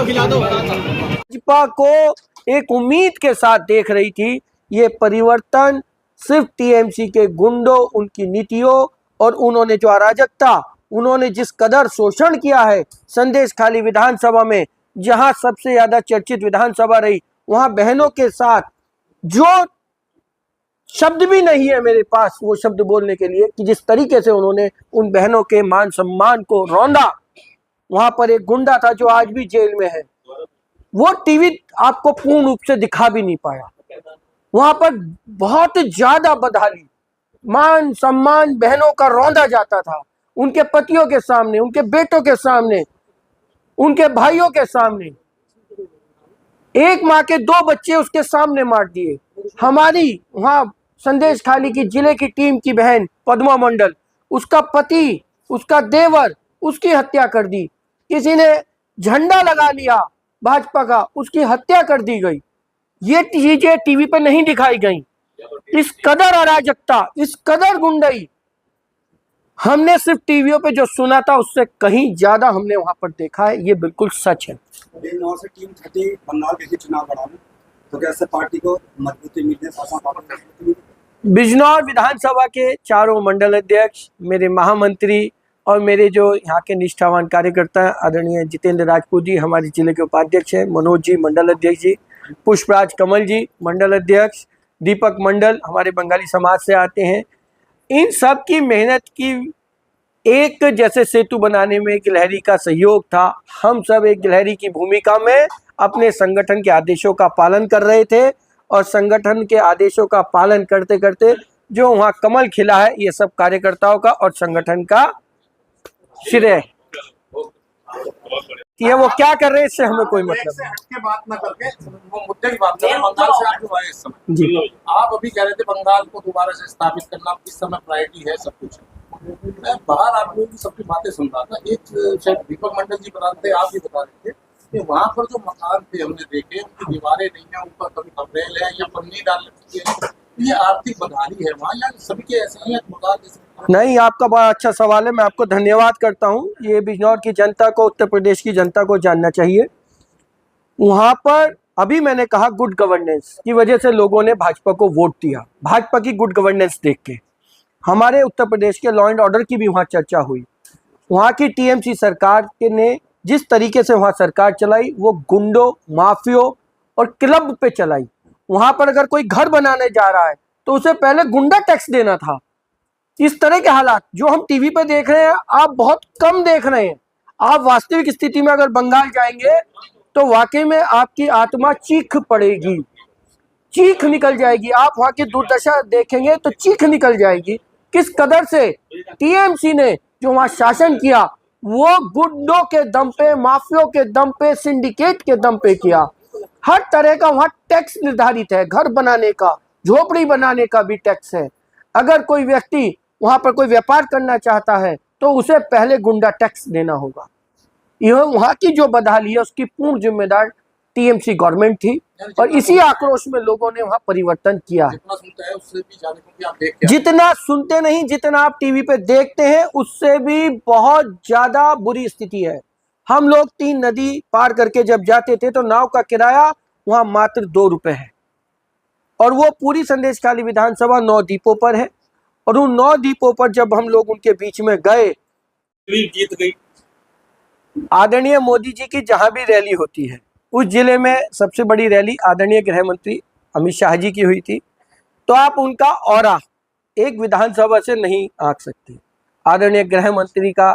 खिला दो। भाजपा को एक उम्मीद के साथ देख रही थी। ये परिवर्तन सिर्फ टीएमसी के गुंडों, उनकी नीतियों और उन्होंने जो अराजकता, उन्होंने जिस कदर शोषण किया है संदेशखाली विधानसभा में, जहां सबसे ज्यादा चर्चित विधानसभा रही, वहां बहनों के साथ जो शब्द भी नहीं है मेरे पास वो शब्द बोलने के लिए कि जिस तरीके से उन्होंने उन बहनों के मान सम्मान को रौंदा। वहां पर एक गुंडा था जो आज भी जेल में है, वो टीवी आपको पूर्ण रूप से दिखा भी नहीं पाया। वहां पर बहुत ज्यादा बदहाली, मान सम्मान बहनों का रौंदा जाता था, उनके पतियों के सामने, उनके बेटों के सामने, उनके भाइयों के सामने। एक माँ के 2 बच्चे उसके सामने मार दिए। हमारी वहां संदेशखाली की जिले की टीम की बहन पद्मा मंडल, उसका पति, उसका देवर, उसकी हत्या कर दी। किसी ने झंडा लगा लिया भाजपा का, उसकी हत्या कर दी गई। ये चीजें टीवी पे नहीं दिखाई गई। इस कदर अराजकता, इस कदर गुंडई हमने सिर्फ टीवियों पे जो सुना था उससे कहीं ज्यादा हमने वहां पर देखा है। ये बिल्कुल सच है। से टीम थी बंगाल के चुनाव लड़ा में, तो कैसे पार्टी को मजबूती मिलने? बिजनौर विधानसभा के चारों मंडल अध्यक्ष, मेरे महामंत्री और मेरे जो यहाँ के निष्ठावान कार्यकर्ता आदरणीय जितेंद्र राजपूत जी हमारे जिले के उपाध्यक्ष हैं, मनोज जी मंडल अध्यक्ष जी, पुष्पराज कमल जी मंडल अध्यक्ष, दीपक मंडल हमारे बंगाली समाज से आते हैं। इन सब की मेहनत की एक जैसे सेतु बनाने में गिलहरी का सहयोग था। हम सब एक गिलहरी की भूमिका में अपने संगठन के आदेशों का पालन कर रहे थे और संगठन के आदेशों का पालन करते करते जो वहाँ कमल खिला है, ये सब कार्यकर्ताओं का और संगठन का श्रेय। ये वो क्या कर रहे हैं इससे हमें कोई मतलब नहीं। बात ना करके वो मुद्दे की बात करें। बंगाल से आप जो आए इस समय जी, आप अभी कह रहे थे बंगाल को दोबारा से स्थापित करना इस समय प्रायोरिटी है सब कुछ। मैं बाहर आप लोगों की सबकी बातें सुन रहा था। एक शायद दीपक मंडल जी बता रहे थे, आप भी बता रहे थे कि वहाँ पर जो मकान थे हमने देखे, उनकी दीवारें नहीं है, ऊपर कभी खपरेल है या पन्नी डाल रखी है। ये आर्थिक बदहाली है वहाँ, या सभी के ऐसे ही मकान? नहीं, आपका बड़ा अच्छा सवाल है, मैं आपको धन्यवाद करता हूँ। ये बिजनौर की जनता को, उत्तर प्रदेश की जनता को जानना चाहिए। वहाँ पर अभी मैंने कहा गुड गवर्नेंस की वजह से लोगों ने भाजपा को वोट दिया। भाजपा की गुड गवर्नेंस देख के हमारे उत्तर प्रदेश के लॉ एंड ऑर्डर की भी वहाँ चर्चा हुई। वहाँ की टीएमसी सरकार ने जिस तरीके से वहाँ सरकार चलाई वो गुंडों, माफियों और क्लब पे चलाई। वहाँ पर अगर कोई घर बनाने जा रहा है तो उसे पहले गुंडा टैक्स देना था। इस तरह के हालात जो हम टीवी पे देख रहे हैं आप बहुत कम देख रहे हैं। आप वास्तविक स्थिति में अगर बंगाल जाएंगे तो वाकई में आपकी आत्मा चीख पड़ेगी, चीख निकल जाएगी। आप वहाँ की दुर्दशा देखेंगे तो चीख निकल जाएगी। किस कदर से टीएमसी ने जो वहाँ शासन किया वो गुंडों के दम पे, माफियों के दम पे, सिंडिकेट के दम पे किया। हर तरह का वहाँ टैक्स निर्धारित है। घर बनाने का, झोपड़ी बनाने का भी टैक्स है। अगर कोई व्यक्ति वहां पर कोई व्यापार करना चाहता है तो उसे पहले गुंडा टैक्स देना होगा। यह वहां की जो बदहाली है उसकी पूर्ण जिम्मेदार टीएमसी गवर्नमेंट थी और इसी आक्रोश में लोगों ने वहां परिवर्तन किया है। जितना सुनते नहीं, जितना आप टीवी पे देखते हैं उससे भी बहुत ज्यादा बुरी स्थिति है। हम लोग 3 नदी पार करके जब जाते थे तो नाव का किराया वहां मात्र 2 रुपए है और वो पूरी संदेशखाली विधानसभा 9 द्वीपों पर है। और उन 9 द्वीपों पर जब हम लोग उनके बीच में गए, जीत गई। आदरणीय मोदी जी की जहां भी रैली होती है, उस जिले में सबसे बड़ी रैली आदरणीय गृह मंत्री अमित शाह जी की हुई थी, तो आप उनका ऑरा एक विधानसभा से नहीं आंक सकते। आदरणीय गृह मंत्री का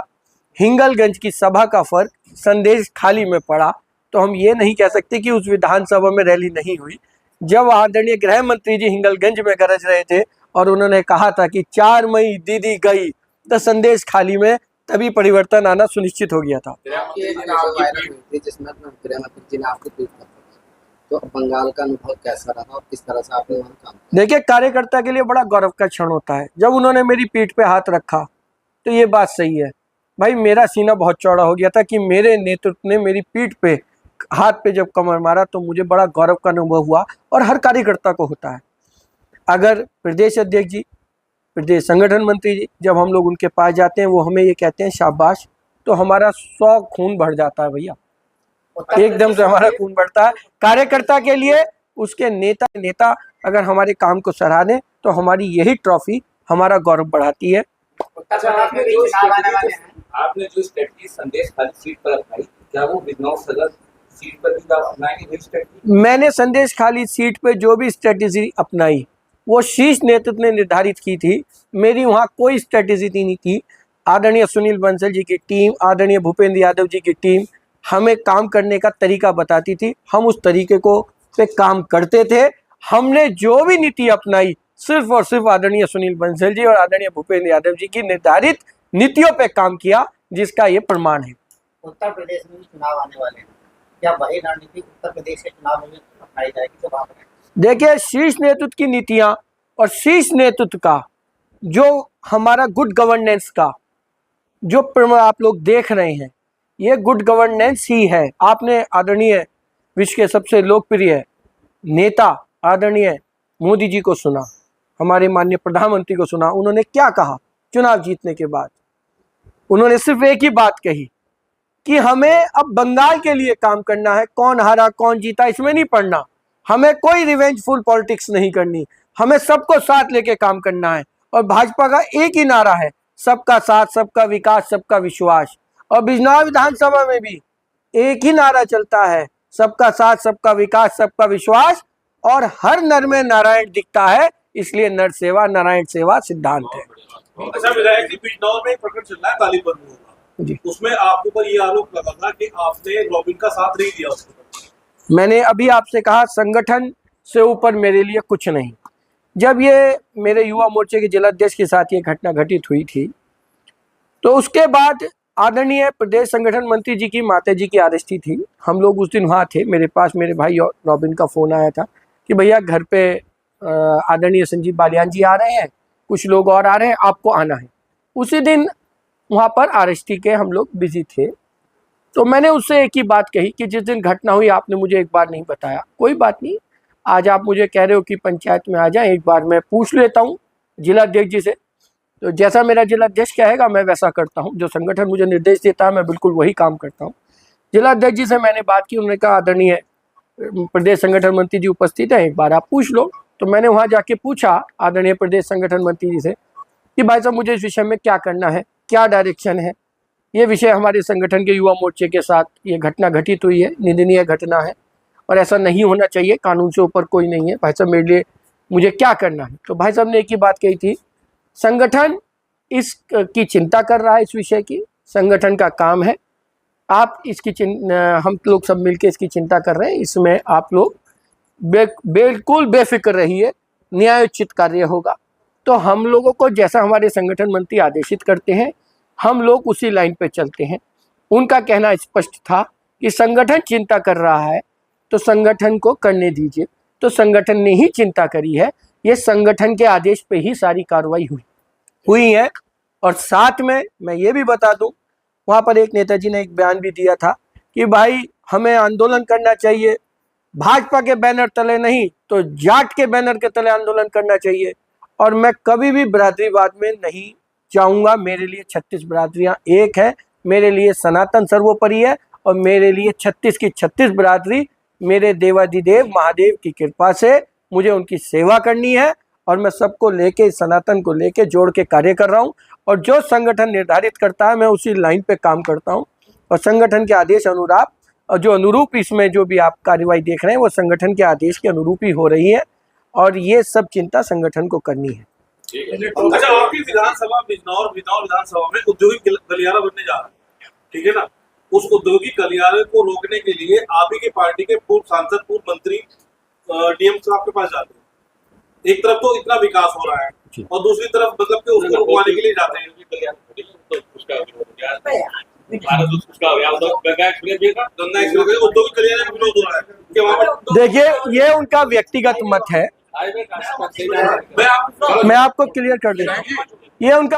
हिंगलगंज की सभा का फर्क संदेशखाली में पड़ा, तो हम ये नहीं कह सकते कि उस विधानसभा में रैली नहीं हुई। जब आदरणीय गृह मंत्री जी हिंगलगंज में गरज रहे थे और उन्होंने कहा था कि 4 मई दीदी गई, तो संदेशखाली में तभी परिवर्तन आना सुनिश्चित हो गया था। तो बंगाल का अनुभव कैसा रहा और किस तरह से आपने वहाँ काम किया? देखिए, कार्यकर्ता के लिए बड़ा गौरव का क्षण होता है जब उन्होंने मेरी पीठ पे हाथ रखा। तो ये बात सही है भाई, मेरा सीना बहुत चौड़ा हो गया था कि मेरे नेतृत्व ने मेरी पीठ पे हाथ पे जब कमर मारा तो मुझे बड़ा गौरव का अनुभव हुआ और हर कार्यकर्ता को होता है। अगर प्रदेश अध्यक्ष जी, प्रदेश संगठन मंत्री जी, जब हम लोग उनके पास जाते हैं वो हमें ये कहते हैं शाबाश, तो हमारा 100 खून बढ़ जाता है भैया, एकदम से हमारा खून बढ़ता है। कार्यकर्ता के लिए उसके नेता अगर हमारे काम को सराहा दें तो हमारी यही ट्रॉफी हमारा गौरव बढ़ाती है। आपने जो स्ट्रेटजी संदेश खाली सीट पर अपनाई, क्या वो बिजनौर सदर सीट पर भी अपनाएंगे वही स्ट्रेटजी? मैंने संदेश खाली सीट पे जो भी स्ट्रेटेजी अपनाई वो शीर्ष नेतृत्व ने निर्धारित की थी, मेरी वहाँ कोई स्ट्रेटेजी नहीं थी। आदरणीय सुनील बंसल जी की टीम, आदरणीय भूपेंद्र यादव जी की टीम हमें काम करने का तरीका बताती थी, हम उस तरीके को पे काम करते थे। हमने जो भी नीति अपनाई सिर्फ और सिर्फ आदरणीय सुनील बंसल जी और आदरणीय भूपेंद्र यादव जी की निर्धारित नीतियों पे काम किया, जिसका ये प्रमाण है। उत्तर प्रदेश में भी चुनाव आने वाले हैं, क्या वही रणनीति उत्तर प्रदेश के चुनाव में भी अपनाई जाएगी जो बात है? देखिए, शीर्ष नेतृत्व की नीतियां और शीर्ष नेतृत्व का जो हमारा गुड गवर्नेंस का जो आप लोग देख रहे हैं, ये गुड गवर्नेंस ही है। आपने आदरणीय विश्व के सबसे लोकप्रिय नेता आदरणीय मोदी जी को सुना, हमारे माननीय प्रधानमंत्री को सुना, उन्होंने क्या कहा चुनाव जीतने के बाद? उन्होंने सिर्फ एक ही बात कही कि हमें अब बंगाल के लिए काम करना है, कौन हारा कौन जीता इसमें नहीं पड़ना, हमें कोई रिवेंजफुल पॉलिटिक्स नहीं करनी, हमें सबको साथ लेके काम करना है। और भाजपा का एक ही नारा है, सबका साथ, सबका विकास, सबका विश्वास। और बिजनौर विधानसभा में भी एक ही नारा चलता है, सबका साथ, सबका विकास, सबका विश्वास। और हर नर में नारायण दिखता है, इसलिए नर सेवा नारायण सेवा सिद्धांत है। अच्छा विधायक जी, बिजनौर में एक प्रकरण चल रहा है तालिब बंधुओं का जी। उसमें आपके ऊपर ये आरोप लगा था कि आपने रॉबिन का साथ नहीं दिया उसको। मैंने अभी आपसे कहा संगठन से ऊपर मेरे लिए कुछ नहीं। जब ये मेरे युवा मोर्चे के जिलाध्यक्ष के साथ ये घटना घटित हुई थी, तो उसके बाद आदरणीय प्रदेश संगठन मंत्री जी की माता जी की आरएसटी थी, हम लोग उस दिन वहाँ थे। मेरे पास मेरे भाई और रॉबिन का फ़ोन आया था कि भैया घर पे आदरणीय संजीव बालियान जी आ रहे हैं, कुछ लोग और आ रहे हैं, आपको आना है। उसी दिन वहाँ पर आरएसटी के हम लोग बिजी थे, तो मैंने उससे एक ही बात कही कि जिस दिन घटना हुई आपने मुझे एक बार नहीं बताया। कोई बात नहीं, आज आप मुझे कह रहे हो कि पंचायत में आ जाए, एक बार मैं पूछ लेता हूँ जिलाध्यक्ष जी से। तो जैसा मेरा जिलाध्यक्ष कहेगा मैं वैसा करता हूँ, जो संगठन मुझे निर्देश देता है मैं बिल्कुल वही काम करता हूँ। जिलाध्यक्ष जी से मैंने बात की, उन्होंने कहा आदरणीय प्रदेश संगठन मंत्री जी उपस्थित हैं, एक बार आप पूछ लो। तो मैंने वहाँ जाके पूछा आदरणीय प्रदेश संगठन मंत्री जी से कि भाई साहब मुझे इस विषय में क्या करना है, क्या डायरेक्शन है। ये विषय हमारे संगठन के युवा मोर्चे के साथ ये घटना घटित हुई है, निंदनीय घटना है और ऐसा नहीं होना चाहिए, कानून से ऊपर कोई नहीं है। भाई साहब मेरे लिए मुझे क्या करना है? तो भाई साहब ने एक ही बात कही थी, संगठन की चिंता कर रहा है, इस विषय की संगठन का काम है, आप इसकी हम लोग सब मिलकर इसकी चिंता कर रहे हैं, इसमें आप लोग बिल्कुल बेफिक्र रहिए, न्यायोचित कार्य होगा। तो हम लोगों को जैसा हमारे संगठन मंत्री आदेशित करते हैं हम लोग उसी लाइन पे चलते हैं। उनका कहना स्पष्ट था कि संगठन चिंता कर रहा है तो संगठन को करने दीजिए। तो संगठन ने ही चिंता करी है, ये संगठन के आदेश पे ही सारी कार्रवाई हुई है। और साथ में मैं ये भी बता दूं, वहाँ पर एक नेताजी ने एक बयान भी दिया था कि भाई हमें आंदोलन करना चाहिए, भाजपा के बैनर तले नहीं तो जाट के बैनर के तले आंदोलन करना चाहिए। और मैं कभी भी बिरादरीवाद में नहीं जाऊंगा, मेरे लिए 36 बिरादरियां एक है, मेरे लिए सनातन सर्वोपरि है और मेरे लिए 36 की 36 बिरादरी मेरे देवाधिदेव महादेव की कृपा से मुझे उनकी सेवा करनी है। और मैं सबको लेके, सनातन को लेके जोड़ के कार्य कर रहा हूँ और जो संगठन निर्धारित करता है मैं उसी लाइन पे काम करता हूँ। और संगठन के आदेश अनुरूप और जो अनुरूप इसमें जो भी आप कार्रवाई देख रहे हैं वो संगठन के आदेश के अनुरूप ही हो रही है और ये सब चिंता संगठन को करनी है। अच्छा, आपकी विधानसभा बिजनौर विधानसभा में औद्योगिक गलियारा बनने जा रहा है, ठीक है ना? उस औद्योगिक गलियारे को रोकने के लिए आप ही की पार्टी के पूर्व सांसद, पूर्व मंत्री डीएम साहब के पास जाते हैं। एक तरफ तो इतना विकास हो रहा है और दूसरी तरफ मतलब कि उसको रुकवाने के लिए जाते हैं। देखिए, ये उनका व्यक्तिगत मत है, मैं आपको क्लियर कर देता हूँ, ये उनका